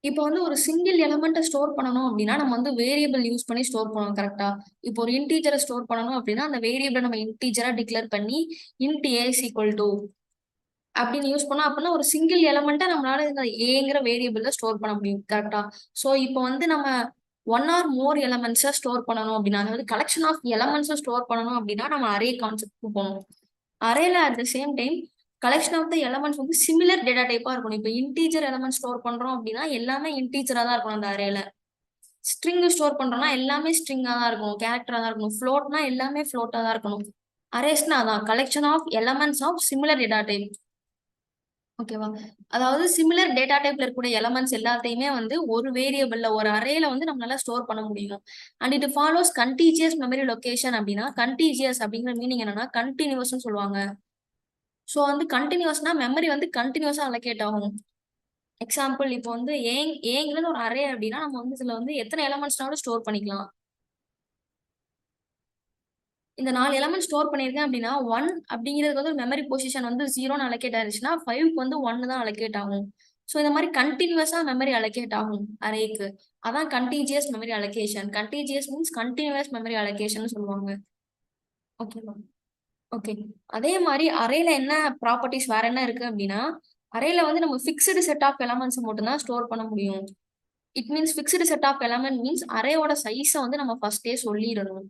இப்போ வந்து ஒரு சிங்கிள் எலமெண்ட்டை ஸ்டோர் பண்ணணும் அப்படின்னா நம்ம வந்து வேரியபிள் யூஸ் பண்ணி ஸ்டோர் பண்ணுவோம் கரெக்டா? இப்போ ஒரு இன்டீஜரை ஸ்டோர் பண்ணணும் அப்படின்னா அந்த வேரியபிளை நம்ம இன்டீஜரா டிக்ளேர் பண்ணி இன்ட் ஏ ஈக்குவல் டு அப்படின்னு யூஸ் பண்ணோம் அப்படின்னா ஒரு சிங்கிள் எலமெண்ட்டை நம்மளால இந்த ஏங்கிற வேரியபிள்ல ஸ்டோர் பண்ண முடியும் கரெக்டா? ஸோ இப்போ வந்து நம்ம ஒன் ஆர் மோர் எலமெண்ட்ஸை ஸ்டோர் பண்ணணும் அப்படின்னா அதாவது கலெக்ஷன் ஆஃப் எலமெண்ட்ஸை ஸ்டோர் பண்ணணும் அப்படின்னா நம்ம அரே கான்செப்ட் போகணும். அரேல at the same time collection of the elements வந்து சிமிலர் டேட்டா டைப்பா இருக்கணும். இப்போ இன்டீஜர் எலமெண்ட் ஸ்டோர் பண்றோம் அப்படின்னா எல்லாமே இன்டீஜரா தான் இருக்கணும் அந்த அரேல. ஸ்ட்ரிங் ஸ்டோர் பண்றோம்னா எல்லாமே ஸ்ட்ரிங்கா தான் இருக்கணும், கேரக்டரா தான் இருக்கணும். ஃப்ளோட்னா எல்லாமே ஃப்ளோட்டா தான் இருக்கணும். அரேஸ்னா அதான் collection of elements of similar data type. ஓகேவா? அதாவது சிமிலர் டேட்டா டைப்ல இருக்கக்கூடிய எலமெண்ட்ஸ் எல்லாத்தையுமே வந்து ஒரு வேரியபிள்ல ஒரு அரேல வந்து நம்மளால ஸ்டோர் பண்ண முடியும். And it follows contagious memory location அப்படின்னா கண்டிஜியஸ் அப்படிங்கிற மீனிங் என்னன்னா கண்டினியூஸ்னு சொல்லுவாங்க. ஸோ வந்து கண்டினியூஸ்னா மெமரி வந்து கண்டினியூஸா அலோகேட் ஆகும். எக்ஸாம்பிள் இப்போ வந்து ஏங்கிறது ஒரு அரே அப்படின்னா நம்ம வந்து இதுல வந்து எத்தனை எலமெண்ட்ஸ்னாலும் ஸ்டோர் பண்ணிக்கலாம். இந்த 4 எலமெண்ட் ஸ்டோர் பண்ணியிருக்கேன் அப்படின்னா 1 அப்படிங்கிறது வந்து மெமரி பொசிஷன் வந்து 0ன்னு அலோகேட் ஆயிருச்சுன்னா 5க்கு வந்து 1 தான் அலோகேட் ஆகும். ஸோ இந்த மாதிரி கண்டினியூஸா மெமரி அலோகேட் ஆகும் அரேக்கு. அதான் contiguous memory allocation. Contiguous means continuous memory allocation சொல்லுவாங்க. ஓகேவா? ஓகே. அதே மாதிரி அரேல என்ன ப்ராப்பர்ட்டிஸ் வேற என்ன இருக்கு அப்படின்னா அரேல வந்து நம்ம ஃபிக்ஸ்டு செட் ஆஃப் எலமெண்ட்ஸ் மட்டும் தான் ஸ்டோர் பண்ண முடியும். It means fixed set of element means அரேயோட சைஸை வந்து நம்ம ஃபர்ஸ்டே சொல்லிடணும்.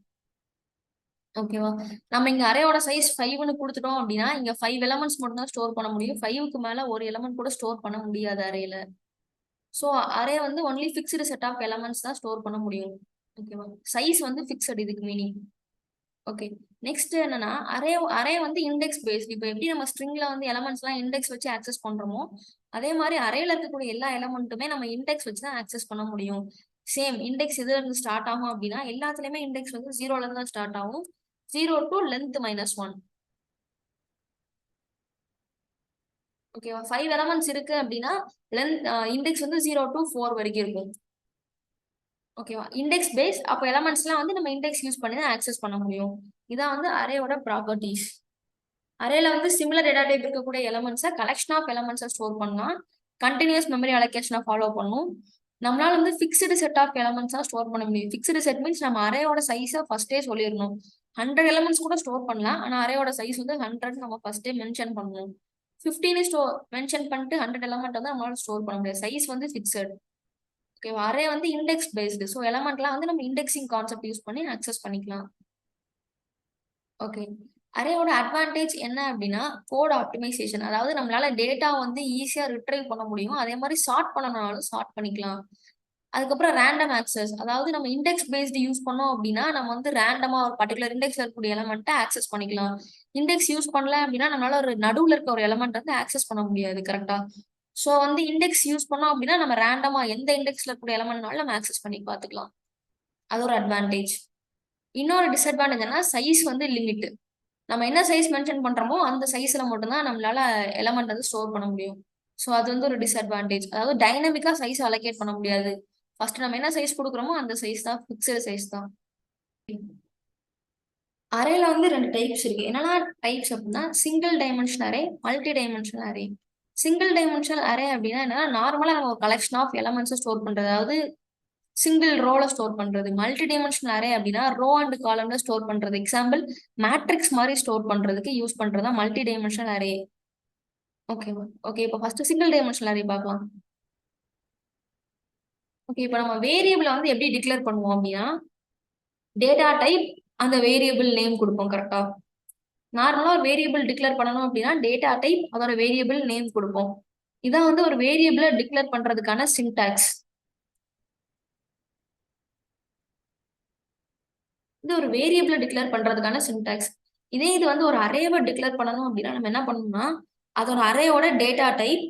ஓகேவா? நம்ம இங்க அரேயோட சைஸ் 5ன்னு கொடுத்துட்டோம் அப்படின்னா இங்க 5 எலமெண்ட்ஸ் மட்டும் தான் ஸ்டோர் பண்ண முடியும். 5க்கு மேல ஒரு எலமெண்ட் கூட ஸ்டோர் பண்ண முடியாது அரேல. ஸோ அரே வந்து only fixed set of elements தான் ஸ்டோர் பண்ண முடியும். ஓகேவா? சைஸ் வந்து ஃபிக்ஸ்டு இதுக்கு மீனிங். ஓகே. நெக்ஸ்ட் என்னன்னா அரே அரே வந்து இண்டெக்ஸ் பேஸ்ட். இப்போ எப்படி நம்ம ஸ்ட்ரிங்ல வந்து எலமெண்ட்ஸ் எல்லாம் இண்டெக்ஸ் வச்சு ஆக்சஸ் பண்றோமோ அதே மாதிரி அரேல இருக்கக்கூடிய எல்லா எலமெண்ட்டுமே நம்ம இண்டெக்ஸ் வச்சு தான் ஆக்சஸ் பண்ண முடியும். சேம் இண்டெக்ஸ் எதுல இருந்து ஸ்டார்ட் ஆகும் அப்படின்னா எல்லாத்துலயுமே இண்டெக்ஸ் வந்து 0ல இருந்து தான் ஸ்டார்ட் ஆகும். 0 டு லென்த் -1. ஓகேவா? 5 எலமெண்ட்ஸ் இருக்கு அப்படின்னா லென்த் இண்டெக்ஸ் வந்து 0 டு 4 வரைக்கும் இருக்கும். ஓகேவா? இண்டெக்ஸ் பேஸ் அப்போ எலமெண்ட்ஸ்லாம் வந்து நம்ம இண்டெக்ஸ் யூஸ் பண்ணி தான் ஆக்சஸ் பண்ண முடியும். இதான் வந்து அரேயோட ப்ராப்பர்ட்டிஸ். அரேல வந்து சிமிலர் டேட்டா டைப் இருக்கக்கூடிய எலமெண்ட்ஸை கலெக்ஷன் ஆஃப் எலமெண்ட்ஸை ஸ்டோர் பண்ணலாம். கண்டினியூஸ் மெமரி அலோகேஷனை ஃபாலோ பண்ணும். நம்மளால வந்து ஃபிக்ஸ்டு செட் ஆஃப் எலமெண்ட்ஸா ஸ்டோர் பண்ண முடியும். ஃபிக்ஸ்டு செட் மீன்ஸ் நம்ம அரேயோட சைஸை ஃபர்ஸ்டே சொல்லிடணும். 100 எலமெண்ட்ஸ் கூட ஸ்டோர் பண்ணலாம். ஆனா அரேயோட சைஸ் வந்து 100 நம்ம ஃபர்ஸ்டே மென்ஷன் பண்ணணும். 15 மென்ஷன் பண்ணிட்டு 100 எலமெண்ட் வந்து நம்மளால ஸ்டோர் பண்ண முடியாது. சைஸ் வந்து ஃபிக்ஸட். ஓகேவா? அரே வந்து இண்டெக்ஸ் பேஸ்டு. ஸோ எலமெண்ட்லாம் வந்து நம்ம இண்டெக்ஸிங் கான்செப்ட் யூஸ் பண்ணி அக்சஸ் பண்ணிக்கலாம். ஓகே. அரேயோட அட்வான்டேஜ் என்ன அப்படின்னா கோட் ஆப்டிமைசேஷன். அதாவது நம்மளால டேட்டா வந்து ஈஸியா ரிட்ரைவ் பண்ண முடியும். அதே மாதிரி சார்ட் பண்ணனாலும் சார்ட் பண்ணிக்கலாம். அதுக்கப்புறம் ரேண்டம் ஆக்சஸ். அதாவது நம்ம இண்டெக்ஸ் பேஸ்டு யூஸ் பண்ணோம் அப்படின்னா நம்ம வந்து ரேண்டமா ஒரு பர்டிகுலர் இண்டெக்ஸ்ல இருக்கக்கூடிய எலமெண்ட்டை ஆக்சஸ் பண்ணிக்கலாம். இண்டெக்ஸ் யூஸ் பண்ணல அப்படின்னா நம்மளால ஒரு நடுவுல இருக்க ஒரு எலமெண்ட் வந்து ஆக்சஸ் பண்ண முடியாது கரெக்டா? ஸோ வந்து இண்டெக்ஸ் யூஸ் பண்ணோம் அப்படின்னா நம்ம ரேண்டமா எந்த இண்டெக்ஸ்ல இருக்கக்கூடிய எலமெண்ட்னாலும் நம்ம ஆக்சஸ் பண்ணி பார்த்துக்கலாம். அது ஒரு அட்வான்டேஜ். இன்னொரு டிஸ்அட்வான்டேஜ் என்ன சைஸ் வந்து லிமிட். நம்ம என்ன சைஸ் மென்ஷன் பண்றோமோ அந்த சைஸ்ல மட்டும்தான் நம்மளால எலமெண்ட் வந்து ஸ்டோர் பண்ண முடியும். ஸோ அது வந்து ஒரு டிஸ்அட்வான்டேஜ். அதாவது டைனமிக்கா சைஸ் அலோகேட் பண்ண முடியாது. ஃபர்ஸ்ட் நம்ம என்ன சைஸ் கொடுக்குறோமோ அந்த சைஸ் தான் ஃபிக்ஸ்டு சைஸ் தான். அரேல வந்து 2 டைப்ஸ் இருக்கு. என்னன்னா டைப்ஸ் அப்படின்னா single dimensional array, multi dimensional array. Single dimensional array அப்படின்னா என்னன்னா நார்மலா நம்ம கலெக்ஷன் ஆஃப் எலமெண்ட்ஸ் ஸ்டோர் பண்றது. அதாவது சிங்கிள் ரோல ஸ்டோர் பண்றது. மல்டி டைமென்ஷனல் அரே அப்படின்னா ரோ அண்ட் காலம்ல ஸ்டோர் பண்றது. எக்ஸாம்பிள் மேட்ரிக்ஸ் மாதிரி ஸ்டோர் பண்றதுக்கு யூஸ் பண்றதா மல்டி டைமென்ஷனல் அரே. ஓகேவா? ஓகே. இப்போ ஃபர்ஸ்ட் சிங்கிள் டைமென்ஷனல் அரே பார்க்கலாம். ஓகே. இப்போ நம்ம வேரியபிளை வந்து எப்படி டிக்ளேர் பண்ணுவோம் அப்படின்னா டேட்டா டைப் அந்த வேரியபிள் நேம் கொடுப்போம் கரெக்டா? நார்மலா ஒரு வேரியபிள் டிக்ளேர் பண்ணணும் அப்படின்னா டேட்டா டைப் அதோட வேரியபிள் நேம் கொடுப்போம். இதான் வந்து ஒரு வேரியபிளை டிக்ளேர் பண்றதுக்கான சின்டாக்ஸ். இது ஒரு வேரியபிளை டிக்ளேர் பண்றதுக்கான சின்டாக்ஸ். இதே இது வந்து ஒரு அரேவை டிக்ளேர் பண்ணணும் அப்படின்னா நம்ம என்ன பண்ணணும்னா அதோட அரேயோட டேட்டா டைப்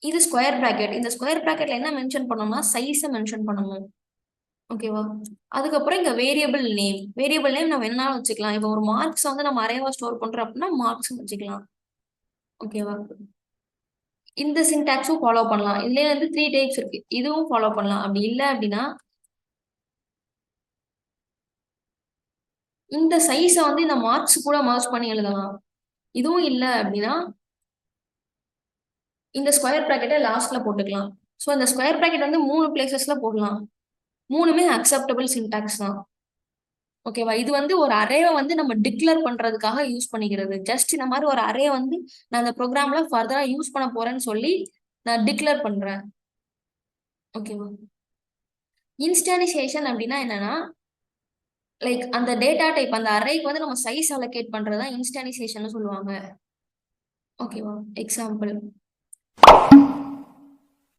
இது ஸ்கொயர் பிராக்கெட். இந்த ஸ்கொயர் பிராக்கெட்ல என்ன மென்ஷன் பண்ணணும்னா சைஸை மென்ஷன் பண்ணணும். ஓகேவா? அதுக்கப்புறம் இங்க வேரியபிள் நேம். வேரியபிள் நேம் நம்ம என்னாலும் வச்சுக்கலாம். இப்போ ஒரு மார்க்ஸ் வந்து நம்ம அரேவா ஸ்டோர் பண்றோம் அப்படின்னா மார்க்ஸ் வச்சுக்கலாம். ஓகேவா? இந்த சின்டாக்ஸும் ஃபாலோ பண்ணலாம். இதுலயே வந்து 3 டைப்ஸ் இருக்கு. இதுவும் ஃபாலோ பண்ணலாம். அப்படி இல்லை அப்படின்னா இந்த சைஸை வந்து இந்த மார்க்ஸ் கூட மர்ஜ் பண்ணி எழுதலாம். இதுவும் இல்லை அப்படின்னா இந்த ஸ்கொயர் பிராக்கெட்டை லாஸ்ட்ல போட்டுக்கலாம். ஸோ இந்த ஸ்கொயர் ப்ராக்கெட் வந்து 3 பிளேசஸ்ல போடலாம். 3மே அக்செப்டபிள் சின்டாக்ஸ் தான். ஓகேவா? இது வந்து ஒரு அரேவை வந்து நம்ம டிக்ளேர் பண்றதுக்காக யூஸ் பண்ணிக்கிறது. ஜஸ்ட் இந்த மாதிரி ஒரு அரே வந்து நான் இந்த ப்ரோக்ராம்ல ஃபர்தரா யூஸ் பண்ண போறேன்னு சொல்லி நான் டிக்ளேர் பண்றேன். ஓகேவா? இன்ஸ்டானிசேஷன் அப்படின்னா என்னன்னா, லைக் அந்த டேட்டா டைப் அந்த அரேக்கு வந்து நம்ம சைஸ் அலோகேட் பண்றதுதான் இன்ஸ்டானிசேஷன் சொல்லுவாங்க. ஓகேவா? எக்ஸாம்பிள்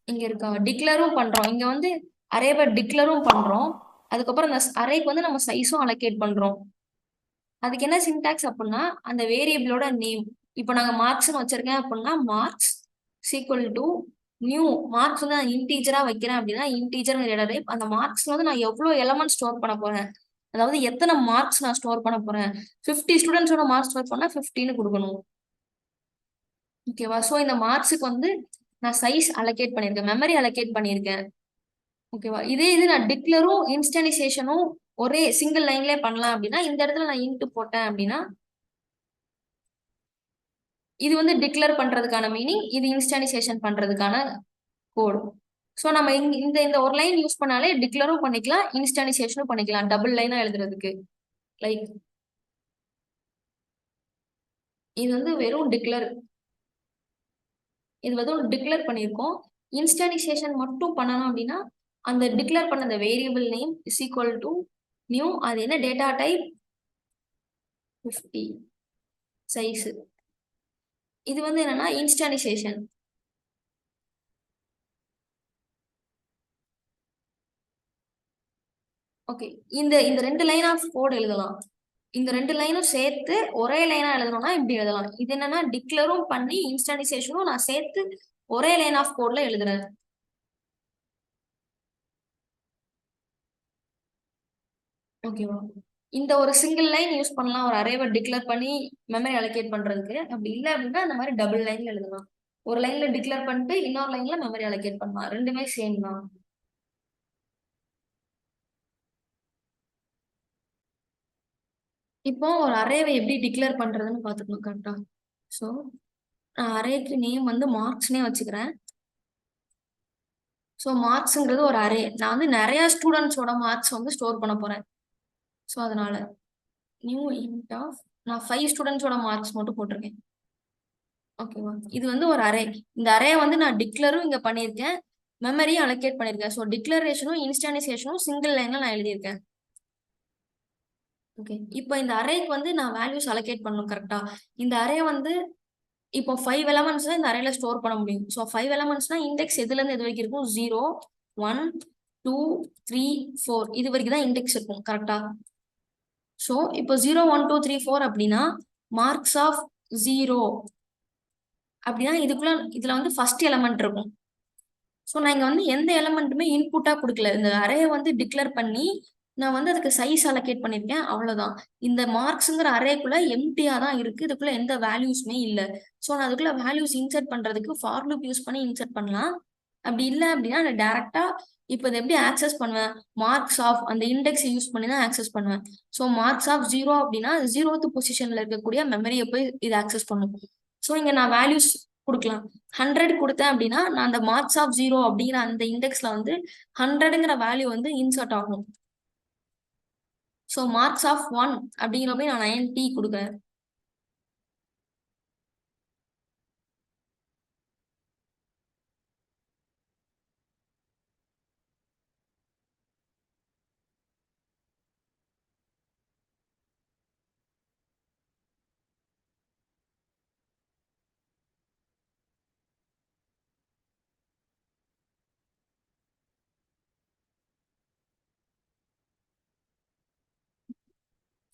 இங்க இருக்கா, டிக்ளரும் பண்றோம். இங்க வந்து அரேவை டிக்ளரும் பண்றோம். அதுக்கப்புறம் அந்த அரேக்கு வந்து நம்ம சைஸும் அலோகேட் பண்றோம். அதுக்கு என்ன சின்டாக்ஸ் அப்படின்னா, அந்த வேரியபிளோட நேம். இப்போ நாங்க மார்க்ஸ்னு வச்சிருக்கேன் அப்படின்னா marks equal to new marks வந்து நான் இன்டீஜரா வைக்கிறேன் அப்படின்னா இன்டீஜர் டேட்டா டைப். அந்த மார்க்ஸ் வந்து நான் எவ்வளவு எலமெண்ட் ஸ்டோர் பண்ண போறேன், அதாவது எத்தனை மார்க்ஸ் நான் ஸ்டோர் பண்ண போறேன். 50 ஸ்டூடெண்ட்ஸோட மார்க்ஸ் ஸ்டோர் பண்ணா 50ன்னு கொடுக்கணும். ஓகேவா? ஸோ இந்த மார்க்ஸுக்கு வந்து நான் சைஸ் அலோகேட் பண்ணியிருக்கேன், மெமரி அலோகேட் பண்ணியிருக்கேன். ஓகேவா? இதே இது நான் டிக்ளரும் இன்ஸ்டானிசேஷனும் ஒரே சிங்கிள் லைன்லயே பண்ணலாம் அப்படின்னா, இந்த இடத்துல நான் இன்ட்டு போட்டேன் அப்படின்னா இது வந்து டிக்ளேர் பண்றதுக்கான மீனிங், இது இன்ஸ்டானிசேஷன் பண்றதுக்கான கோடு. ஸோ நம்ம இந்த இந்த ஒரு லைன் யூஸ் பண்ணாலே டிக்ளரும் பண்ணிக்கலாம், இன்ஸ்டானிசேஷனும் பண்ணிக்கலாம், டபுள் லைனா எழுதுறதுக்கு. லைக் இது வந்து வெறும் டிக்ளேர், இது வந்து டிக்ளேர் பண்ணியிருக்கோம். இன்ஸ்டானிசேஷன் மட்டும் பண்ணணும் அப்படின்னா அந்த டிக்ளேர் பண்ண அந்த variable name is equal to new, அது என்ன டேட்டா டைப் 50 சைஸ். இது வந்து என்னன்னா இன்ஸ்டானிசேஷன். ஓகே, இந்த இந்த 2 லைன் ஆஃப் கோட் எழுதலாம். இந்த 2 லைனும் சேர்த்து ஒரே லைனா எழுதணும்னா இப்படி எழுதலாம். இது என்னன்னா டிக்ளரும் பண்ணி இன்ஸ்டானிசேஷனும் நான் சேர்த்து ஒரே லைன் ஆஃப் கோட்ல எழுதுறேன். ஓகேவா? இந்த ஒரு சிங்கிள் லைன் யூஸ் பண்ணலாம் ஒரு அரேவை டிக்ளேர் பண்ணி மெமரி அலோகேட் பண்றதுக்கு. அப்படி இல்லை அப்படின்னா இந்த மாதிரி டபுள் லைன்ல எழுதலாம். ஒரு லைன்ல டிக்ளேர் பண்ணிட்டு இன்னொரு லைன்ல மெமரி அலோகேட் பண்ணலாம். ரெண்டுமே சேம் தான். இப்போ ஒரு அரேவை எப்படி டிக்ளேர் பண்றதுன்னு பாத்துக்கணும் கரெக்டா. ஸோ நான் அரேக்கு நேம் வந்து மார்க்ஸ்னே வச்சுக்கிறேன். ஸோ மார்க்ஸ்ங்கிறது ஒரு அரே. நான் வந்து நிறைய ஸ்டூடெண்ட்ஸோட மார்க்ஸ் வந்து ஸ்டோர் பண்ண போறேன். ஸோ அதனால நியூ இன்ட் ஆஃப் நான் 5 ஸ்டூடெண்ட்ஸோட மார்க்ஸ் மட்டும் போட்டிருக்கேன். ஓகேவா? இது வந்து ஒரு அரே. இந்த அரே வந்து நான் டிக்ளரும் இங்க பண்ணியிருக்கேன், மெமரியும் அலோகேட் பண்ணியிருக்கேன். ஸோ டிக்ளரேஷனும் இன்ஸ்டானிசேஷனும் சிங்கிள் லைன்ல நான் எழுதியிருக்கேன். ஓகே, இப்போ இந்த அரேக்கு வந்து நான் வேல்யூஸ் அலோகேட் பண்ணணும் கரெக்டா. இந்த அரே வந்து இப்போ 5 எலமெண்ட்ஸ் இந்த அரேல ஸ்டோர் பண்ண முடியும். ஸோ 5 எலமெண்ட்ஸ்னா இண்டெக்ஸ் எதுல இருந்து எது வரைக்கும் இருக்கும்? 0 1 2 3 4 இது வரைக்கும் தான் இண்டெக்ஸ் இருக்கும் கரெக்டா. ஸோ இப்போ 0 1 2 3 4 அப்படின்னா மார்க்ஸ் ஆஃப் 0 அப்படின்னா இதுல வந்து ஃபர்ஸ்ட் எலமெண்ட் இருக்கும். ஸோ நான் இங்க வந்து எந்த எலமெண்ட்டுமே இன்புட்டா கொடுக்கல. இந்த அரேயை வந்து டிக்ளேர் பண்ணி நான் வந்து அதுக்கு சைஸ் அலோகேட் பண்ணியிருக்கேன், அவ்வளவுதான். இந்த மார்க்ஸ்ங்கிற அரேக்குள்ள எம்டியா தான் இருக்கு, இதுக்குள்ள எந்த வேல்யூஸ்மே இல்லை. ஸோ நான் அதுக்குள்ள வேல்யூஸ் இன்சர்ட் பண்றதுக்கு ஃபார் லூப் யூஸ் பண்ணி இன்சர்ட் பண்ணலாம். அப்படி இல்லை அப்படின்னா நான் டேரக்டா இப்போ இதை எப்படி ஆக்சஸ் பண்ணுவேன்? மார்க்ஸ் ஆஃப் அந்த இண்டெக்ஸ் யூஸ் பண்ணி தான் ஆக்சஸ் பண்ணுவேன். ஸோ மார்க்ஸ் ஆஃப் 0 அப்படின்னா 0th பொசிஷன்ல இருக்கக்கூடிய மெமரியை போய் இது ஆக்சஸ் பண்ணும். ஸோ இங்க நான் வேல்யூஸ் கொடுக்கலாம். 100 கொடுத்தேன் அப்படின்னா நான் அந்த மார்க்ஸ் ஆஃப் 0 அப்படிங்கிற அந்த இண்டெக்ஸ்ல வந்து 100ங்கிற வேல்யூ வந்து இன்சர்ட் ஆகும். ஸோ மார்க்ஸ் ஆஃப் 1 அப்படிங்கிறப்ப நான் 90 கொடுக்குறேன்.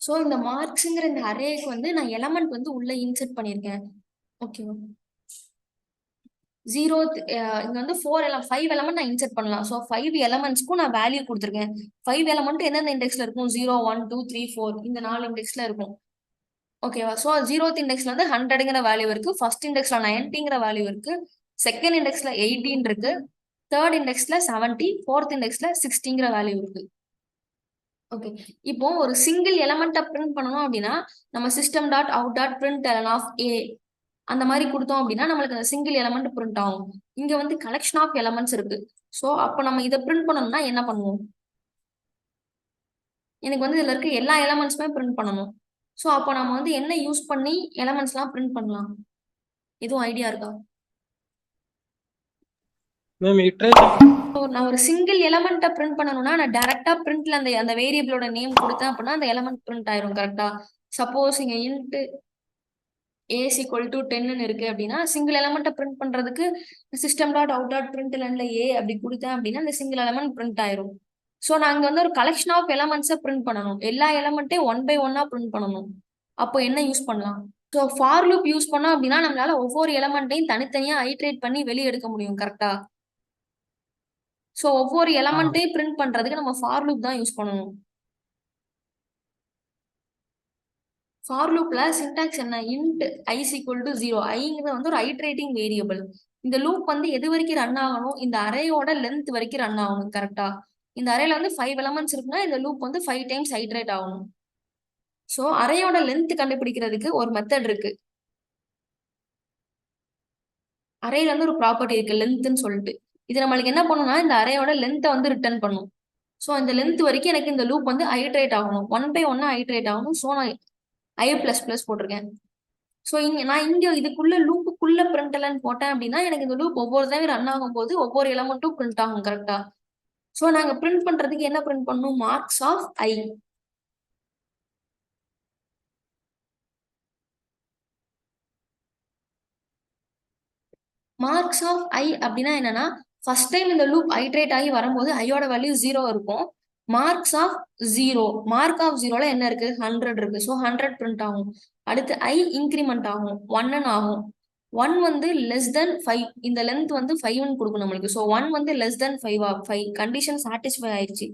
ஸோ இந்த மார்க்ஸ்ங்கிற இந்த அரேக்கு வந்து நான் எலமெண்ட் வந்து உள்ள இன்சர்ட் பண்ணியிருக்கேன். ஓகேவா? 0 இங்க வந்து 5 எலமெண்ட் நான் இன்சர்ட் பண்ணலாம். ஸோ 5 எலமெண்ட்ஸ்க்கும் நான் வேல்யூ கொடுத்துருக்கேன். 5 எலமெண்ட் எந்தெந்த இண்டெக்ஸ்ல இருக்கும்? 0 1 2 3 4 இந்த 4 இண்டெக்ஸ்ல இருக்கும். ஓகேவா? ஸோ 0th இண்டெக்ஸ்ல வந்து 100ங்கிற வேல்யூ இருக்கு, ஃபர்ஸ்ட் இண்டெக்ஸ்ல 90ங்கிற வேல்யூ இருக்கு, செகண்ட் இண்டெக்ஸ்ல 18 இருக்கு, தேர்ட் இண்டெக்ஸ்ல 70, ஃபோர்த் இண்டெக்ஸ்ல 60ங்கிற வேல்யூ இருக்கு. ஓகே, இப்போ ஒரு சிங்கிள் எலமெண்ட்டை பிரிண்ட் பண்ணணும் அப்படின்னா நம்ம system dot out dot println of A அந்த மாதிரி கொடுத்தோம் அப்படின்னா நம்மளுக்கு அந்த சிங்கிள் எலமெண்ட் பிரிண்ட் ஆகும். இங்க வந்து கலெக்ஷன் ஆஃப் எலமெண்ட்ஸ் இருக்கு. ஸோ அப்போ நம்ம இதை பிரிண்ட் பண்ணணும்னா என்ன பண்ணுவோம்? எனக்கு வந்து இதுல இருக்க எல்லா எலமெண்ட்ஸுமே பிரிண்ட் பண்ணணும். ஸோ அப்போ நம்ம வந்து என்ன யூஸ் பண்ணி எலமெண்ட்ஸ்லாம் பிரிண்ட் பண்ணலாம்? எதுவும் ஐடியா இருக்கா? நான் ஒரு சிங்கிள் எலமெண்ட்டை பிரிண்ட் பண்ணணும்னா நான் டைரக்டா பிரிண்ட்ல அந்த வேரியபிளோட நேம் கொடுத்தேன் அப்படின்னா அந்த எலமெண்ட் பிரிண்ட் ஆயிரும். கரெக்டா? சப்போஸ் இங்க இன்ட் ஏஸ் ஈக்குவல் டு 10 இருக்கு அப்படின்னா சிங்கிள் எலமெண்ட்டை பிரிண்ட் பண்றதுக்கு சிஸ்டம் டாட் அவுட் டாட் பிரிண்ட்ல ஏ அப்படி கொடுத்தேன் அப்படின்னா அந்த சிங்கிள் எலமெண்ட் பிரிண்ட் ஆயிரும். ஸோ நாங்க வந்து ஒரு கலெக்ஷன் ஆஃப் எலமெண்ட்ஸை பிரிண்ட் பண்ணணும். எல்லா எலமெண்ட்டையும் 1 by 1 பிரிண்ட் பண்ணணும். அப்போ என்ன யூஸ் பண்ணலாம்? ஸோ ஃபார் லூப் யூஸ் பண்ணோம் அப்படின்னா நம்மளால ஒவ்வொரு எலமெண்ட்டையும் தனித்தனியா ஐட்ரேட் பண்ணி வெளியே எடுக்க முடியும். கரெக்டா? ஸோ ஒவ்வொரு எலமெண்ட்டையும் பிரிண்ட் பண்றதுக்கு நம்ம ஃபார் லூப் தான் யூஸ் பண்ணணும். ஃபார் லூப்ல சின்டாக்ஸ் என்ன? Int I equal to 0. ஐங்கிறது வந்து ஒரு ஐட்ரேட்டிங் வேரியபிள். இந்த லூப் வந்து எது வரைக்கும் ரன் ஆகணும்? இந்த அரேயோட லென்த் வரைக்கும் ரன் ஆகணும். கரெக்டா? இந்த அரேல வந்து 5 எலமெண்ட்ஸ் இருக்குன்னா இந்த லூப் வந்து 5 டைம்ஸ் ஐட்ரேட் ஆகணும். ஸோ அரேயோட லென்த் கண்டுபிடிக்கிறதுக்கு ஒரு மெத்தட் இருக்கு. அரேல வந்து ஒரு ப்ராப்பர்ட்டி இருக்கு லென்த்னு சொல்லிட்டு. இது நம்மளுக்கு என்ன பண்ணும்னா இந்த அரேயோட லென்த்தை வந்து ரிட்டர்ன் பண்ணும். ஸோ இந்த லென்த் வரைக்கும் எனக்கு இந்த லூப் வந்து ஐட்ரேட் ஆகணும். 1 by 1 ஐட்ரேட் ஆகணும். ஸோ நான் ஐ பிளஸ் பிளஸ் போட்டிருக்கேன். ஸோ நான் இங்க இதுக்குள்ள லூப்புக்குள்ள பிரிண்ட் எல்லாம் போட்டேன் அப்படின்னா எனக்கு இந்த லூப் ஒவ்வொரு தடவை ரன் ஆகும் போது ஒவ்வொரு எலமெண்ட்டும் பிரிண்ட் ஆகும். கரெக்டா? ஸோ நாங்க பிரிண்ட் பண்றதுக்கு என்ன பிரிண்ட் பண்ணணும்? Marks of I. Marks of I அப்படின்னா என்னன்னா ஃபர்ஸ்ட் டைம் இந்த லூப் ஐட்ரேட் ஆகி வரும்போது ஐயோட வேல்யூ 0 இருக்கும். மார்க்ஸ் ஆஃப் 0, மார்க் ஆஃப் 0ல என்ன இருக்கு? 100 இருக்கு. ஸோ 100 பிரிண்ட் ஆகும். அடுத்து ஐ இன்க்ரிமெண்ட் ஆகும், 1 ஆகும். 1 வந்து லெஸ் தென் 5. இந்த லென்த் வந்து 5 கொடுக்கும் நம்மளுக்கு. ஸோ 1 வந்து லெஸ் தென் 5 கண்டிஷன் சாட்டிஸ்ஃபை ஆயிடுச்சு.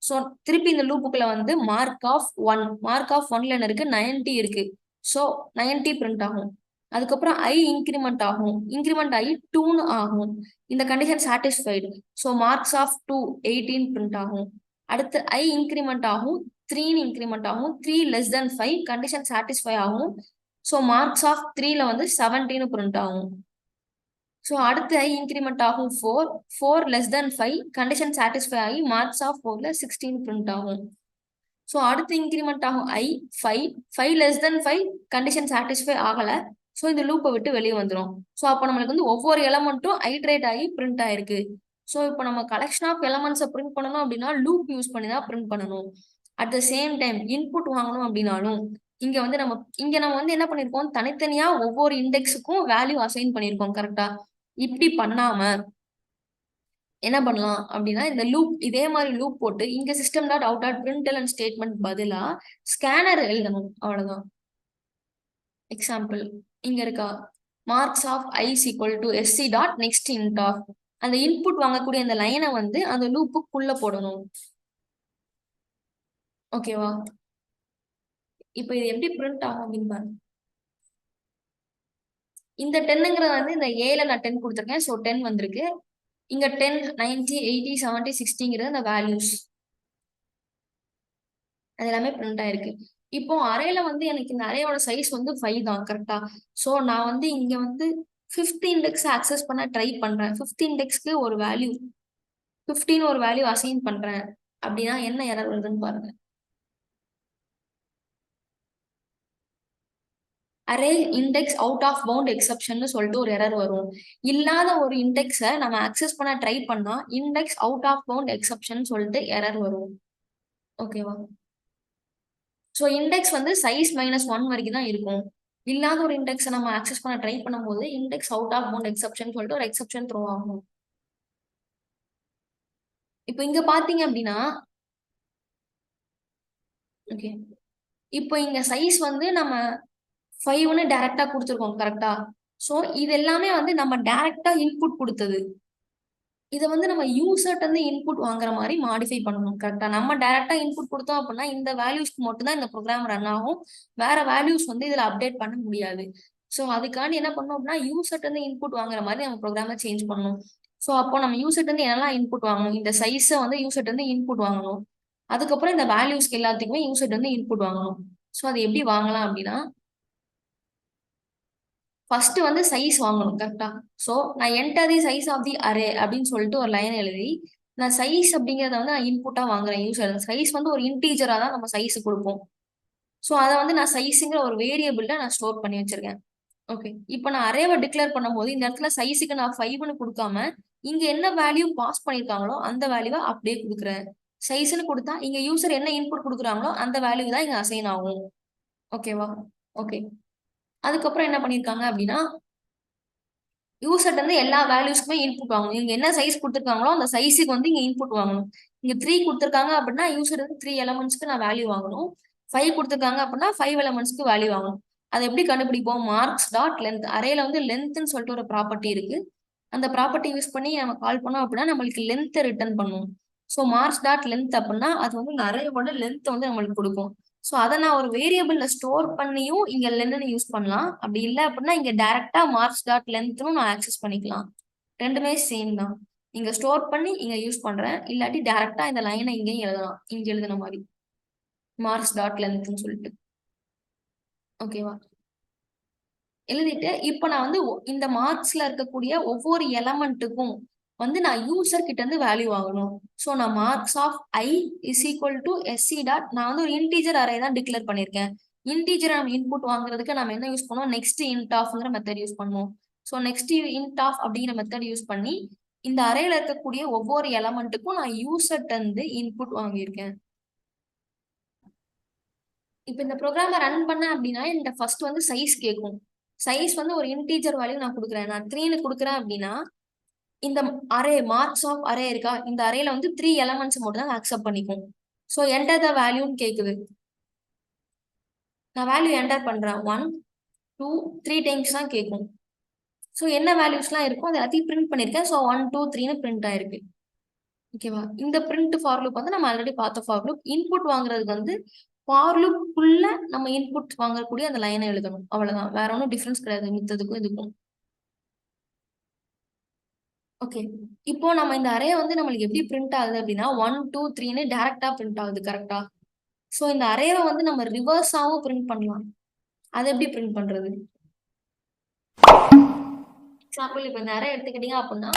ஸோ திருப்பி இந்த லூப்புக்குள்ள வந்து மார்க் ஆஃப் 1, மார்க் ஆஃப் 1ல என்ன இருக்கு? 90 இருக்கு. ஸோ 90 பிரிண்ட் ஆகும். அதுக்கப்புறம் ஐ இன்க்ரிமெண்ட் ஆகும், இன்க்ரிமெண்ட் ஆகி 2 ஆகும். இந்த condition satisfied. So marks of 2 18 print ஆகும். அடுத்து ஐ இன்க்ரிமெண்ட் ஆகும், 3 இன்க்ரிமெண்ட் ஆகும், 3 லெஸ் தென் 5 கண்டிஷன் சாட்டிஸ்ஃபை ஆகும். ஸோ மார்க்ஸ் ஆஃப் 3ல வந்து 17 பிரிண்ட் ஆகும். ஸோ அடுத்து ஐ இன்க்ரிமெண்ட் ஆகும் 4 லெஸ் தென் 5 கண்டிஷன் சாட்டிஸ்ஃபை ஆகி மார்க்ஸ் ஆஃப் 4ல 16 பிரிண்ட் ஆகும். ஸோ அடுத்து இன்க்ரிமெண்ட் ஆகும் ஐ 5 லெஸ் தென் 5 கண்டிஷன் சாட்டிஸ்ஃபை ஆகல. ஸோ இந்த லூப்பை விட்டு வெளியே வந்துடும். ஸோ அப்போ நம்மளுக்கு வந்து ஒவ்வொரு எலமெண்ட்டும் ஐட்ரேட் ஆகி பிரிண்ட் ஆயிருக்கு. ஸோ இப்போ நம்ம கலெக்ஷன் ஆஃப் எலமெண்ட்ஸை பிரிண்ட் பண்ணணும் அப்படின்னா லூப் யூஸ் பண்ணி தான் பிரிண்ட் பண்ணணும். At the same time input வாங்கணும் அப்படின்னாலும் இங்க நம்ம வந்து என்ன பண்ணிருக்கோம்? தனித்தனியா ஒவ்வொரு இண்டெக்ஸுக்கும் வேல்யூ அசைன் பண்ணிருக்கோம். கரெக்டா? இப்படி பண்ணாம என்ன பண்ணலாம் அப்படின்னா இந்த லூப் இதே மாதிரி லூப் போட்டு இங்க system dot out dot println statement பதிலா ஸ்கேனர் எழுதணும். அவ்வளவுதான். எக்ஸாம்பிள் இங்க இருக்கா? Marks of i equal to SC dot next int of. அந்த இன்புட் வாங்கக்கூடிய அந்த லைனை வந்து அந்த லூப்புக்குள்ள போடணும். ஓகேவா? இப்போ இது எப்படி பிரிண்ட் ஆகும் அப்படின்னு பாருங்க. இந்த 10ங்கிறது வந்து இந்த ஏல நான் 10 கொடுத்துருக்கேன். ஸோ 10 வந்திருக்கு. இங்க 10, 90, 80, 70, 60ங்கிறது அந்த வேல்யூஸ். அது எல்லாமே பிரிண்ட் ஆயிருக்கு. இப்போ அரேல வந்து எனக்கு இந்த அரேயோட சைஸ் வந்து 5 தான். கரெக்டா? ஸோ நான் வந்து இங்க வந்து 5th இண்டெக்ஸ் அக்சஸ் பண்ண ட்ரை பண்றேன். 5th இண்டெக்ஸ்க்கு ஒரு வேல்யூ 15 ஒரு வேல்யூ அசைன் பண்றேன் அப்படின்னா என்ன எரர் வருதுன்னு பாருங்க. Array index out of bound exception சொல்லிட்டு ஒரு எரர் வரும். இல்லாத ஒரு இண்டெக்ஸை நம்ம அக்சஸ் பண்ண ட்ரை பண்ணா index out of bound exception சொல்லிட்டு எரர் வரும். ஓகேவா? ஸோ இண்டெக்ஸ் வந்து சைஸ் -1 வரைக்கும் தான் இருக்கும். இல்லாத ஒரு இண்டெக்ஸை நம்ம அக்சஸ் பண்ண ட்ரை பண்ணும்போது index out of bound exception சொல்லிட்டு ஒரு எக்ஸப்ஷன் த்ரோ ஆகும். இப்போ இங்க பாத்தீங்க அப்படின்னா ஓகே, இப்போ இங்க சைஸ் வந்து நம்ம 5ன்னு டைரக்டா கொடுத்துருக்கோம். கரெக்டா? ஸோ இது எல்லாமே வந்து நம்ம டைரக்டா இன்புட் கொடுத்தது. இதை வந்து நம்ம யூசர்ட்ட இருந்து இன்புட் வாங்குற மாதிரி மாடிஃபை பண்ணணும். கரெக்டா? நம்ம டைரக்டா இன்புட் கொடுத்தோம் அப்படின்னா இந்த வேல்யூஸ்க்கு மட்டும் தான் இந்த ப்ரோக்ராம் ரன் ஆகும். வேற வேல்யூஸ் வந்து இதுல அப்டேட் பண்ண முடியாது. ஸோ அதுக்காண்டி என்ன பண்ணணும் அப்படின்னா யூசர்ட்ட இருந்து இன்புட் வாங்குற மாதிரி நம்ம ப்ரோக்ராமை சேஞ்ச் பண்ணணும். ஸோ அப்போ நம்ம யூசர்ட்ட இருந்து என்னெல்லாம் இன்புட் வாங்கணும்? இந்த சைஸை வந்து யூசர்ட்ட இருந்து இன்புட் வாங்கணும். அதுக்கப்புறம் இந்த வேல்யூஸ்க்கு எல்லாத்துக்குமே யூசர்ட்ட இருந்து இன்புட் வாங்கணும். ஸோ அது எப்படி வாங்கலாம் அப்படின்னா ஃபர்ஸ்ட் வந்து சைஸ் வாங்கணும் கரெக்டா. ஸோ நான் enter the size of the array அப்படின்னு சொல்லிட்டு ஒரு லைன் எழுதி நான் சைஸ் அப்படிங்கிறத வந்து நான் இன்புட்டா வாங்குறேன் யூசர். சைஸ் வந்து ஒரு இன்டீஜரா தான் நம்ம சைஸ் கொடுப்போம். ஸோ அதை வந்து நான் சைஸுங்கிற ஒரு வேரியபிள்ல நான் ஸ்டோர் பண்ணி வச்சிருக்கேன். ஓகே, இப்போ நான் அரேவை டிக்ளேர் பண்ணும்போது இந்த இடத்துல சைஸுக்கு நான் 5ன்னு கொடுக்காம இங்க என்ன வேல்யூ பாஸ் பண்ணிருக்காங்களோ அந்த வேல்யூவை அப்படியே கொடுக்குறேன். சைஸ்ன்னு கொடுத்தா இங்க யூசர் என்ன இன்புட் கொடுக்குறாங்களோ அந்த வேல்யூ தான் இங்க அசைன் ஆகும். ஓகேவா? ஓகே, அதுக்கப்புறம் என்ன பண்ணிருக்காங்க அப்படின்னா யூசர்ட் வந்து எல்லா வேல்யூஸ்க்குமே இன்புட் வாங்கணும். இங்க என்ன சைஸ் கொடுத்துருக்காங்களோ அந்த சைஸுக்கு வந்து இங்க இன்புட் வாங்கணும். இங்க 3 கொடுத்துருக்காங்க அப்படின்னா யூசர் வந்து 3 எலமெண்ட்ஸ்க்கு நான் வேல்யூ வாங்கணும். 5 கொடுத்துருக்காங்க அப்படின்னா 5 எலமெண்ட்ஸ்க்கு வேல்யூ வாங்கணும். அதை எப்படி கண்டுபிடிப்போம்? Marks dot length. அரேல வந்து லென்த்னு சொல்லிட்டு ஒரு ப்ராப்பர்ட்டி இருக்கு. அந்த ப்ராப்பர்ட்டி யூஸ் பண்ணி நம்ம கால் பண்ணோம் அப்படின்னா நம்மளுக்கு லென்த்தை ரிட்டர்ன் பண்ணும். ஸோ மார்க்ஸ் டாட் லென்த் அப்படின்னா அது வந்து அரேயோட லென்த் வந்து நம்மளுக்கு கொடுக்கும். ஸோ அதை நான் ஒரு வேரியபிள்ல ஸ்டோர் பண்ணியும் இங்க லென்னு யூஸ் பண்ணலாம். அப்படி இல்லை அப்படின்னா இங்க டைரக்டா மார்க்ஸ் டாட் லென்த்னும் நான் ஆக்சஸ் பண்ணிக்கலாம். ரெண்டுமே சேம் தான். இங்க ஸ்டோர் பண்ணி இங்க யூஸ் பண்றேன். இல்லாட்டி டைரக்டா இந்த லைனை இங்கேயும் எழுதலாம், இங்க எழுதுன மாதிரி மார்க்ஸ் டாட் லென்த்னு சொல்லிட்டு. ஓகேவா? எழுதிட்டு இப்போ நான் வந்து இந்த மார்க்ஸ்ல இருக்கக்கூடிய ஒவ்வொரு எலமெண்ட்டுக்கும் வந்து நான் யூசர் கிட்ட இருந்து வேல்யூ ஆகணும். ஸோ நான் marks of i is equal to SC dot நான் வந்து ஒரு இன்டீஜர் அரே தான் டிக்ளேர் பண்ணியிருக்கேன். இன்டீஜர் நம்ம இன்புட் வாங்குறதுக்கு நம்ம என்ன யூஸ் பண்ணுவோம்? நெக்ஸ்ட் இன்ட் ஆஃப்ங்கிற மெத்தட் யூஸ் பண்ணுவோம். ஸோ நெக்ஸ்ட் இன்ட் ஆஃப் அப்படிங்கிற மெத்தட் யூஸ் பண்ணி இந்த அரேல இருக்கக்கூடிய ஒவ்வொரு எலமெண்ட்டுக்கும் நான் யூசர்ட்ட இருந்து இன்புட் வாங்கியிருக்கேன். இப்போ இந்த ப்ரோக்ராமை ரன் பண்ண அப்படின்னா என்கிட்ட ஃபர்ஸ்ட் வந்து சைஸ் கேட்கும். சைஸ் வந்து ஒரு இன்டீஜர் வேல்யூ நான் கொடுக்குறேன். நான் 3ன்னு கொடுக்குறேன் அப்படின்னா இந்த அரே மார்க்ஸ் ஆஃப் அரே இருக்கா, இந்த அரேல வந்து 3 எலமெண்ட்ஸ் மட்டும் தான் அக்செப்ட் பண்ணிக்கும். ஸோ என்டர் த வேல்யூன்னு கேட்குது. நான் வேல்யூ என்டர் பண்றேன். 1 2 3 டைம்ஸ் தான் கேட்கும். ஸோ என்ன வேல்யூஸ்லாம் இருக்கும் அது எல்லாத்தையும் பிரிண்ட் பண்ணியிருக்கேன். ஸோ 1 2 3ன்னு பிரிண்ட் ஆயிருக்கு. ஓகேவா? இந்த பிரிண்ட் ஃபார் லூப் வந்து நம்ம ஆல்ரெடி பார்த்த ஃபார் லூப். இன்புட் வாங்குறதுக்கு வந்து ஃபார் லூப்புக்குள்ள நம்ம இன்புட் வாங்கக்கூடிய அந்த லைனை எழுதணும். அவ்வளவுதான், வேற ஒன்றும் டிஃபரன்ஸ் கிடையாது மித்ததுக்கும் இதுக்கும். ஓகே, இப்போ நம்ம இந்த அரே வந்து நம்மளுக்கு எப்படி பிரிண்ட் ஆகுது அப்படின்னா 1 2 3ன்னு டைரக்டா பிரிண்ட் ஆகுது கரெக்டா. ஸோ இந்த அரேவை வந்து நம்ம ரிவர்ஸாவும் பிரிண்ட் பண்ணலாம். அதை எப்படி பிரிண்ட் பண்றது? எக்ஸாம்பிள் இப்போ இந்த அரே எடுத்துக்கிட்டீங்க அப்படின்னா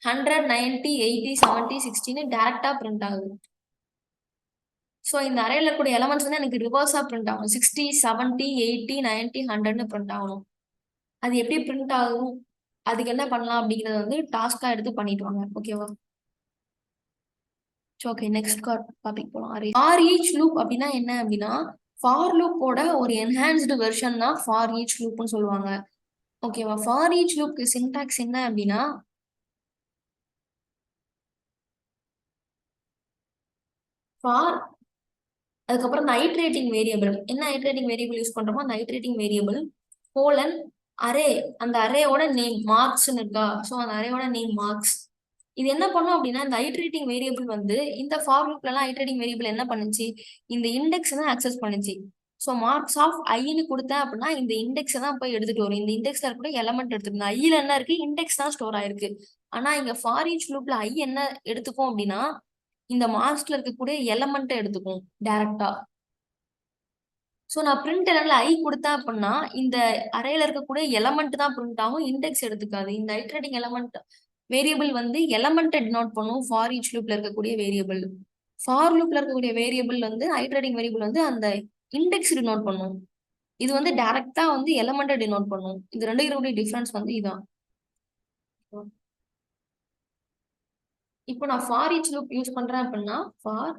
100 90 80 70 60ன்னு டைரக்டா பிரிண்ட் ஆகுது. ஸோ இந்த அரேல கூட எலமெண்ட்ஸ் வந்து எனக்கு ரிவர்ஸா பிரிண்ட் ஆகும். 60 70 80 90 100ன்னு பிரிண்ட் ஆகணும். அது எப்படி பிரிண்ட் ஆகும், அதுக்கு என்ன பண்ணலாம் அப்படிங்கறத வந்து டாஸ்கா எடுத்து பண்ணிட்டு வாங்க. ஓகேவா? ஓகே, நெக்ஸ்ட் டாபிக் போலாம். ஃபார் ஈச் லூப் அப்படின்னா என்ன அப்படின்னா ஃபார் லூப்போட ஒரு என்ஹான்ஸ்டு வெர்ஷன் தான் ஃபார் ஈச் லூப்னு சொல்லுவாங்க. ஓகேவா? ஃபார் ஈச் லூப்க்கு சின்டாக்ஸ் என்ன அப்படின்னா ஃபார் அதுக்கப்புறம் இந்த ஐட்ரேட்டிங் வேரியபிள், என்ன ஐட்ரேட்டிங் வேரியபிள் யூஸ் பண்றோமோ அந்த ஐட்ரேட்டிங் வேரியபிள் கோலன் அரே, அந்த அரேயோட நேம் மார்க்ஸ்னு இருக்கா, ஸோ அந்த அரேயோட நேம் மார்க்ஸ். இது என்ன பண்ணும் அப்படின்னா இந்த ஐட்ரேட்டிங் வேரியபிள் வந்து இந்த ஃபார் லூப்ல எல்லாம் ஐட்ரேட்டிங் வேரியபிள் என்ன பண்ணுச்சு, இந்த இண்டெக்ஸ் தான் அக்சஸ் பண்ணுச்சு. ஸோ மார்க்ஸ் ஆஃப் ஐன்னு கொடுத்தேன் அப்படின்னா இந்த இண்டெக்ஸ் தான் போய் எடுத்துட்டு வரும். இந்த இண்டெக்ஸ்ல இருக்கக்கூடிய எலமெண்ட் எடுத்துக்கணும். ஐல என்ன இருக்கு, இண்டெக்ஸ் தான் ஸ்டோர் ஆயிருக்கு. ஆனா இங்க ஃபார் ஈச் லூப்ல ஐ என்ன எடுத்துக்கும் அப்படின்னா இந்த மார்க்ஸ்ல இருக்கக்கூடிய எலமெண்ட்டை எடுத்துக்கும் டைரக்டா. ஸோ நான் பிரிண்ட் எரர்ல ஐ கொடுத்தேன் அப்படின்னா இந்த அரேல இருக்கக்கூடிய எலமெண்ட் தான் பிரிண்ட் ஆகும், இண்டெக்ஸ் எடுத்துக்காது. இந்த ஐட்ரேட்டிங் எலமெண்ட் வேரியபிள் வந்து எலமெண்ட்டை டினோட் பண்ணும் ஃபார் ஈச் லூப்ல இருக்கக்கூடிய வேரியபிள். ஃபார் லூப்ல இருக்கக்கூடிய வேரியபிள் வந்து ஐட்ரேட்டிங் வேரியபிள் வந்து அந்த இண்டெக்ஸ் டினோட் பண்ணும். இது வந்து டைரக்டா வந்து எலமெண்ட்டை டினோட் பண்ணும். இது ரெண்டு இருக்கக்கூடிய டிஃபரன்ஸ் வந்து இதான். இப்போ நான் ஃபார் ஈச் லூப் யூஸ் பண்றேன் அப்படின்னா ஃபார்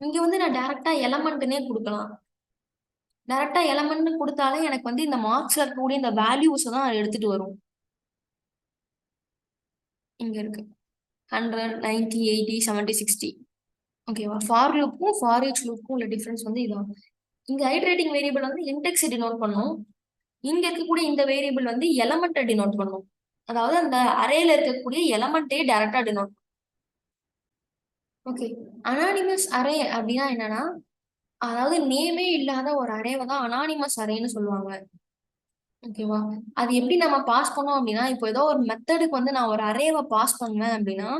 இங்க வந்து நான் டைரக்டா எலமெண்ட்னே கொடுக்கலாம். டைரக்டா எலமெண்ட் கொடுத்தாலே எனக்கு வந்து இந்த மார்க்ஸ்ல இருக்கக்கூடிய இந்த வேல்யூஸ் தான் எடுத்துட்டு வரும். இங்க இருக்கு 100 90 80 70 60. ஓகேவா? ஃபார் லூப்புக்கும் ஃபார் ஈச் லூப்புக்கும் உள்ள டிஃபரன்ஸ் வந்து இதான். இங்க ஐட்ரேட்டிங் வேரியபிள் வந்து இண்டெக்ஸ் டினோட் பண்ணும். இங்க இருக்கக்கூடிய இந்த வேரியபிள் வந்து எலமெண்ட்டை டினோட் பண்ணும். அதாவது அந்த அரேல இருக்கக்கூடிய எலமெண்ட்டே டைரக்டா டினோட். ஓகே, அனானிமஸ் அரே அப்படின்னா என்னன்னா அதாவது நேமே இல்லாத ஒரு அரேவை தான் அனானிமஸ் அரேன்னு சொல்லுவாங்க. ஓகேவா? அது எப்படி நம்ம பாஸ் பண்ணோம் அப்படின்னா, இப்போ ஏதோ ஒரு மெத்தடுக்கு வந்து நான் ஒரு அரேவ பாஸ் பண்ணேன் அப்படின்னா,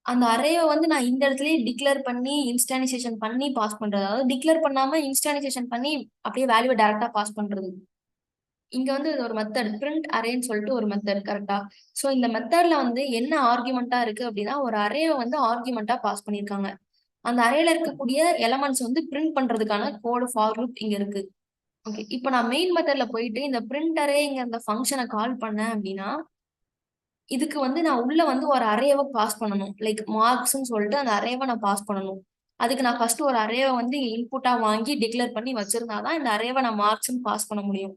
அந்த அரேவ வந்து நான் இந்த இடத்துலயே டிக்ளேர் பண்ணி, இன்ஸ்டானிசேஷன் பண்ணி பாஸ் பண்றது. அதாவது டிக்ளேர் பண்ணாம இன்ஸ்டானிசேஷன் பண்ணி அப்படியே வேல்யூவ டைரக்ட்டா பாஸ் பண்றது. இங்க வந்து இது ஒரு மெத்தட். பிரிண்ட் அரேன்னு சொல்லிட்டு ஒரு மெத்தட் கரெக்ட்டா? ஸோ இந்த மெத்தட்ல வந்து என்ன ஆர்குமென்ட்டா இருக்கு அப்படின்னா, ஒரு அரேவ வந்து ஆர்குமென்ட்டா பாஸ் பண்ணியிருக்காங்க. அந்த அரேல இருக்கக்கூடிய எலமெண்ட்ஸ் வந்து பிரிண்ட் பண்றதுக்கான கோடு ஃபார் லூப் இங்க இருக்கு. ஓகே. இப்போ நான் மெயின் மெத்தட்ல போயிட்டு இந்த பிரிண்ட் அரேங்கிற அந்த ஃபங்ஷன கால் பண்ணேன் அப்படின்னா, இதுக்கு வந்து நான் உள்ள வந்து ஒரு அரேவ பாஸ் பண்ணணும். லைக் மார்க்ஸ்ன்னு சொல்லிட்டு அந்த அரேவ நான் பாஸ் பண்ணணும். அதுக்கு நான் ஃபர்ஸ்ட் ஒரு அரேவ வந்து இன்புட்டா வாங்கி டிக்ளேர் பண்ணி வச்சிருந்தா தான் இந்த அரேவ நான் மார்க்ஸ்ன்னு பாஸ் பண்ண முடியும்.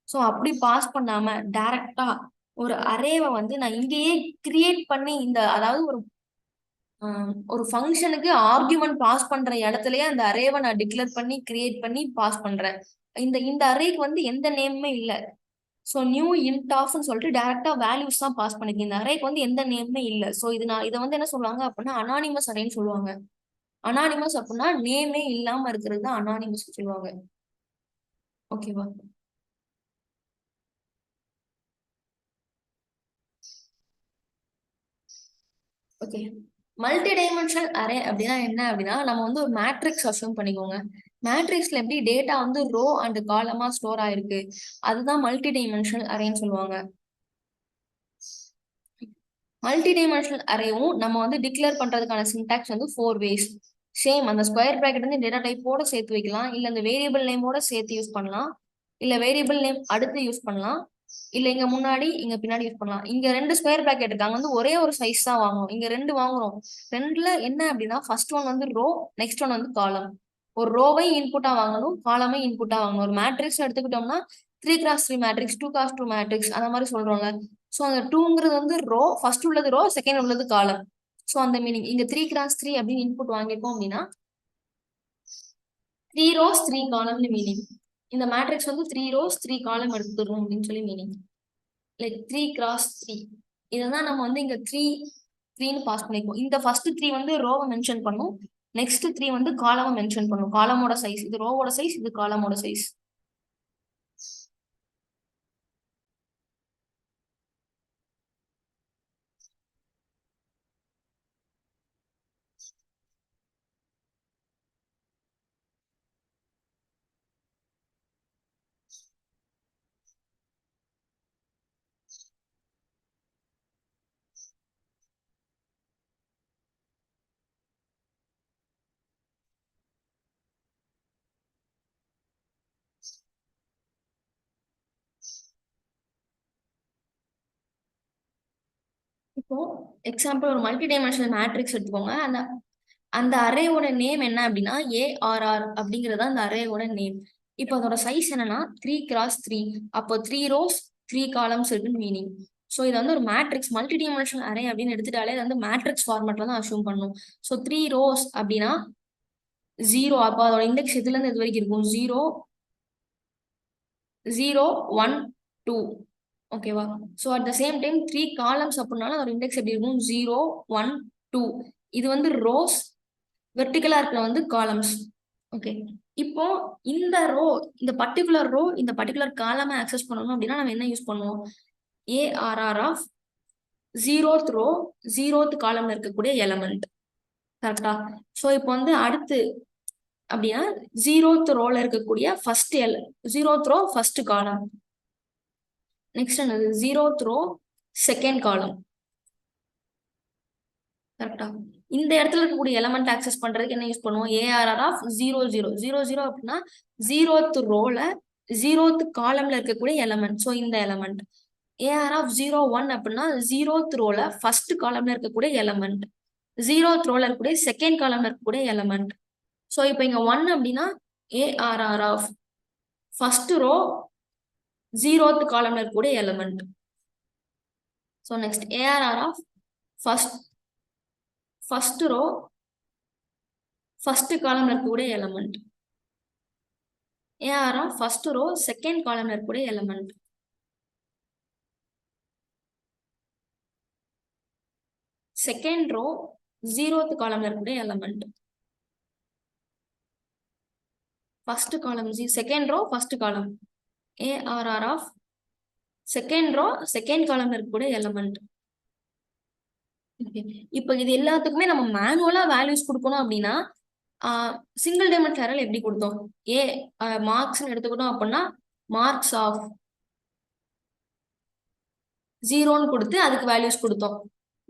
ஸோ அப்படி பாஸ் பண்ணாம டைரக்ட்டா ஒரு அரேவ வந்து நான் இங்கேயே கிரியேட் பண்ணி இந்த அதாவது ஒரு ஃபங்ஷனுக்கு ஆர்குமென்ட் பாஸ் பண்ற இடத்துலயே அந்த அரேவ நான் டிக்ளேர் பண்ணி கிரியேட் பண்ணி பாஸ் பண்றேன். இந்த இந்த அரேக்கு வந்து எந்த நேமுமே இல்ல. ஸோ நியூ இன்ட் ஆஃப்னு சொல்லிட்டு டைரக்டா வேல்யூஸ் தான் பாஸ் பண்ணிருக்கேன். இந்த அரேக்கு வந்து எந்த நேமுமே இல்ல. ஸோ இத வந்து என்ன சொல்லுவாங்க அப்படின்னா அனானிமஸ் அரேன்னு சொல்லுவாங்க. அனானிமஸ் அப்படின்னா நேமே இல்லாம இருக்கிறது தான் அனானிமஸ் சொல்லுவாங்க. ஓகேவா? ஓகே. மல்டி டைமென்ஷனல் அரே அப்படின்னா என்ன அப்படின்னா நம்ம வந்து ஒரு மேட்ரிக்ஸ் அஸ்யூம் பண்ணிக்கோங்க. மேட்ரிக்ஸ்ல எப்படி டேட்டா வந்து ரோ அண்ட் காலமா ஸ்டோர் ஆயிருக்கு. அதுதான் மல்டி டைமென்ஷனல் அரேன்னு சொல்லுவாங்க. மல்டி டைமென்ஷனல் அரேவும் நம்ம வந்து டிக்ளேர் பண்றதுக்கான சின்டாக்ஸ் வந்து 4 வேஸ். சேம் அந்த ஸ்கொயர் பிராக்கெட் வந்து டேட்டா டைப்போட சேர்த்து வைக்கலாம். இல்ல அந்த வேரியபிள் நேமோட சேர்த்து யூஸ் பண்ணலாம். இல்ல வேரியபிள் நேம் அடுத்து யூஸ் பண்ணலாம். இல்ல இங்க முன்னாடி இங்க பின்னாடி யூஸ் பண்ணலாம். இங்க 2 ஸ்கொயர் பிராக்கெட் இருக்கு. அங்க வந்து ஒரே ஒரு சைஸ் தான் வாங்குவோம். இங்க 2 வாங்குறோம். 2ல என்ன அப்படின்னா ஃபர்ஸ்ட் ஒன் வந்து ரோ, நெக்ஸ்ட் ஒன் வந்து காலம். ஒரு ரோவை இன்புட்டா வாங்கணும், காலமை இன்புட்டா வாங்கணும். ஒரு மேட்ரிக்ஸ் எடுத்துக்கிட்டோம்னா 3x3 மேட்ரிக்ஸ், 2x2 மேட்ரிக்ஸ் அந்த மாதிரி சொல்றோம்ல. ஸோ அந்த 2ங்கிறது வந்து ரோ, ஃபர்ஸ்ட் உள்ளது ரோ, செகண்ட் உள்ளது காலம். ஸோ அந்த மீனிங் இங்க 3x3 அப்படின்னு இன்புட் வாங்கியிருக்கோம் அப்படின்னா 3 rows 3 காலம்னு மீனிங். இந்த மேட்ரிக்ஸ் வந்து 3 rows 3 காலம் எடுத்துடுறோம் அப்படின்னு சொல்லி மீனிங். லைக் 3x3 இததான் நம்ம வந்து இங்க 3ன்னு பாஸ் பண்ணிருக்கோம். இந்த ஃபர்ஸ்ட் 3 வந்து ரோவை மென்ஷன் பண்ணும். நெக்ஸ்ட் 3 வந்து காலமை மென்ஷன் பண்ணும். காலமோட சைஸ் இது ரோவோட சைஸ், இது காலமோட சைஸ். இப்போ எக்ஸாம்பிள் ஒரு மல்டி டைமென்ஷனல் மேட்ரிக்ஸ் எடுத்துக்கோங்க. அந்த அந்த அரேவோட நேம் என்ன அப்படின்னா ஏஆர்ஆர் அப்படிங்கிறது அந்த அரேவோட நேம். இப்போ அதோட சைஸ் என்னன்னா 3x3. அப்போ 3 ரோஸ் 3 காலம்ஸ் இருக்குன்னு மீனிங். ஸோ இதை வந்து ஒரு மேட்ரிக்ஸ் மல்டி டைமென்ஷனல் அரே அப்படின்னு எடுத்துட்டாலே அது வந்து மேட்ரிக்ஸ் ஃபார்மேட்ல தான் அசூம் பண்ணும். ஸோ 3 ரோஸ் அப்படின்னா 0. அப்போ அதோட இண்டெக்ஸ் இதுல இருந்து இது வரைக்கும் இருக்கும் 0 0 1 2. ஓகேவா? So at the same time 3 columns அப்படின்னாலும் அதோட இண்டெக்ஸ் எப்படி இருக்கும் 0 1 2. இது வந்து ரோஸ், வெர்டிகலா இருக்கிற வந்து காலம்ஸ். ஓகே. இப்போ இந்த ரோ, இந்த பர்டிகுலர் ரோ, இந்த பர்டிகுலர் காலமை ஆக்சஸ் பண்ணணும் அப்படின்னா நம்ம என்ன யூஸ் பண்ணுவோம்? ARR of 0th row 0th காலம்ல இருக்கக்கூடிய எலமெண்ட். கரெக்டா? ஸோ இப்போ வந்து அடுத்து அப்படின்னா 0th ரோல இருக்கக்கூடிய first 0th row first column. Next என்னது 0th ரோ செகண்ட் காலம். கரெக்டா? இந்த இடத்துல இருக்கக்கூடிய எலமெண்ட் ஆக்சஸ் பண்றதுக்கு என்ன யூஸ் பண்ணுவோம்? ஏஆர்ஆர் ஆஃப் 0 0 0 0 அப்படின்னா 0th ரோல 0th காலம்ல இருக்கக்கூடிய எலமெண்ட். ஸோ இந்த எலமெண்ட். ஏஆர் ஆஃப் 0 1 அப்படின்னா 0th ரோல ஃபர்ஸ்ட் காலம்ல இருக்கக்கூடிய எலமெண்ட். 0th ரோல இருக்கக்கூடிய செகண்ட் காலம்ல இருக்கக்கூடிய எலமெண்ட். ஸோ இப்போ இங்க 1 அப்படின்னா ARR of first row 0th காலம்ல இருக்கக்கூடிய element. So next ARR of first row first காலம்ல இருக்கக்கூடிய element. AR of first row second காலம்ல இருக்கக்கூடிய எலமெண்ட். செகண்ட் ரோ 0th காலம்ல இருக்கக்கூடிய element. First column second row first column. ARR of second row second காலம்ல இருக்கக்கூடிய எலமெண்ட். இப்போ இது எல்லாத்துக்குமே நம்ம மேனுவலா வேல்யூஸ் கொடுக்கணும் அப்படின்னா சிங்கிள் டைமண்ட் சேனல் எப்படி கொடுத்தோம்? ஏ மார்க்ஸ் எடுத்துக்கிட்டோம் அப்படின்னா மார்க்ஸ் ஆஃப் 0ன்னு கொடுத்து அதுக்கு வேல்யூஸ் கொடுத்தோம்.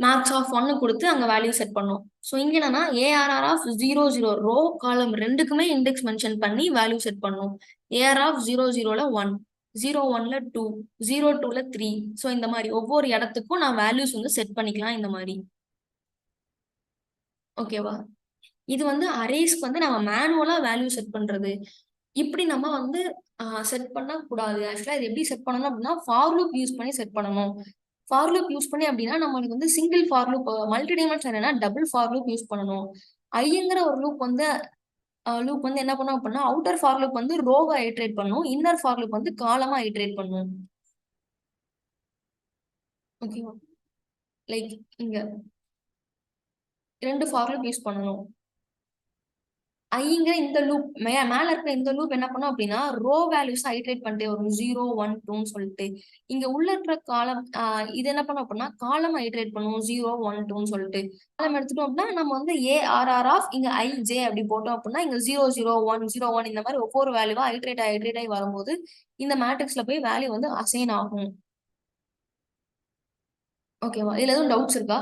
மார்க்ஸ் ஆஃப் 1 கொடுத்து அங்க வேல்யூ செட் பண்ணோம். ஸோ இங்க என்னன்னா ஏஆர்ஆர் ஆஃப் 00 ரோ காலம் ரெண்டுக்குமே இண்டெக்ஸ் மென்ஷன் பண்ணி வேல்யூ செட் பண்ணோம். ஏஆர் ஆஃப் 00ல 1, 01ல 2, 02ல 3. ஸோ இந்த மாதிரி ஒவ்வொரு இடத்துக்கும் நான் வேல்யூஸ் வந்து செட் பண்ணிக்கலாம் இந்த மாதிரி. ஓகேவா? இது வந்து அரேஸ்க்கு வந்து நம்ம மேனுவலா வேல்யூ செட் பண்றது. இப்படி நம்ம வந்து செட் பண்ண கூடாது. ஆக்சுவலா இது எப்படி செட் பண்ணணும் அப்படின்னா ஃபார் லூப் யூஸ் பண்ணி செட் பண்ணணும். ஃபார் லூப் யூஸ் பண்ணி அப்படின்னா நம்மளுக்கு வந்து single for loop, multi dimension என்னன்னா டபுள் ஃபார் லூப் யூஸ் பண்ணணும். ஐங்கிற ஒரு லூப் வந்து என்ன பண்ணும் அப்படின்னா அவுட்டர் ஃபார் லூப் வந்து ரோவை ஐட்ரேட் பண்ணும், இன்னர் ஃபார் லூப் வந்து காலமா ஐட்ரேட் பண்ணும். ஓகேவா? லைக் இங்க 2 ஃபார் லூப் யூஸ் பண்ணணும். ஐங்கிற இந்த லூப் மேல இருக்கிற இந்த லூப் என்ன பண்ணும் அப்படின்னா ரோ வேல்யூஸ் ஐட்ரேட் பண்ணிட்டே வரும் 0, 1, 2ன்னு சொல்லிட்டு. இங்க உள்ள இருக்கிற காலம் இது என்ன பண்ணும் அப்படின்னா காலம் ஐட்ரேட் பண்ணும் 0, 1, 2ன்னு சொல்லிட்டு. காலம் எடுத்துட்டோம் அப்படின்னா நம்ம வந்து ஏஆர்ஆர் ஆஃப் இங்க ஐஜே அப்படி போட்டோம் அப்படின்னா இங்க 0, 0, 1, 0, 1 இந்த மாதிரி ஒவ்வொரு வேல்யூவா ஐட்ரேட் ஆகி வரும்போது இந்த மேட்ரிக்ஸ்ல போய் வேல்யூ வந்து அசைன் ஆகும். ஓகேவா? இதுல எதுவும் டவுட்ஸ் இருக்கா?